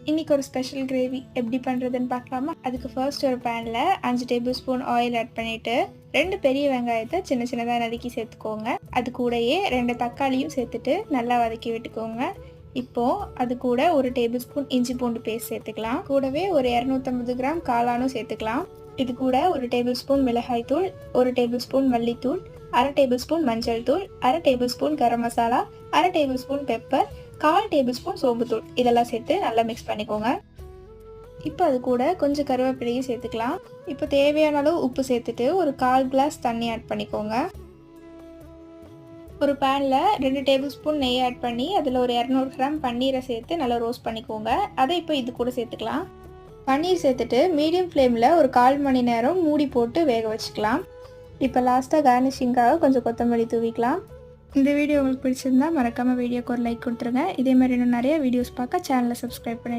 இன்னைக்கு ஒரு special gravy எப்படி பண்ணுறதுன்னு பார்க்கலாமா? அதுக்கு ஃபர்ஸ்ட் ஒரு பேனில் 5 டேபிள் ஸ்பூன் ஆயில் ஆட் பண்ணிவிட்டு 2 பெரிய வெங்காயத்தை சின்ன சின்னதாக நறுக்கி சேர்த்துக்கோங்க. அது கூடயே 2 தக்காளியும் சேர்த்துட்டு நல்லா வதக்கி விட்டுக்கோங்க. இப்போது அது கூட ஒரு டேபிள் ஸ்பூன் இஞ்சி பூண்டு பேஸ்ட் சேர்த்துக்கலாம். கூடவே ஒரு 250 கிராம் காளானும் சேர்த்துக்கலாம். இது கூட ஒரு டேபிள் ஸ்பூன் மிளகாய் தூள், ஒரு டேபிள் ஸ்பூன் மல்லித்தூள், அரை டேபிள் ஸ்பூன் மஞ்சள் தூள், அரை டேபிள் ஸ்பூன் கரம் மசாலா, அரை tablespoon pepper, 1/4 tablespoon சோம்புத்தூள் இதெல்லாம் சேர்த்து நல்லா மிக்ஸ் பண்ணிக்கோங்க. இப்போ அது கூட கொஞ்சம் கருவேப்பிலையும் சேர்த்துக்கலாம். இப்போ தேவையான அளவு உப்பு சேர்த்துட்டு ஒரு 1/4 கிளாஸ் தண்ணி ஆட் பண்ணிக்கோங்க. ஒரு பேனில் 2 டேபிள் ஸ்பூன் நெய் ஆட் பண்ணி அதில் ஒரு 200 கிராம் பன்னீரை சேர்த்து நல்லா ரோஸ்ட் பண்ணிக்கோங்க. அதை இப்போ இது கூட சேர்த்துக்கலாம். பன்னீர் சேர்த்துட்டு மீடியம் ஃப்ளேமில் ஒரு 1/4 மணி நேரம் மூடி போட்டு வேக வச்சுக்கலாம். இப்போ லாஸ்ட்டாக கார்னிஷிங்காக கொஞ்சம் கொத்தமல்லி தூவிக்கலாம். இந்த வீடியோ உங்களுக்கு பிடிச்சிருந்தா மறக்காமல் வீடியோக்கு ஒரு லைக் கொடுத்துருங்க. இதே மாதிரி இன்னும் நிறைய வீடியோஸ் பார்க்க சேனலை சப்ஸ்கிரைப் பண்ணிடுங்க.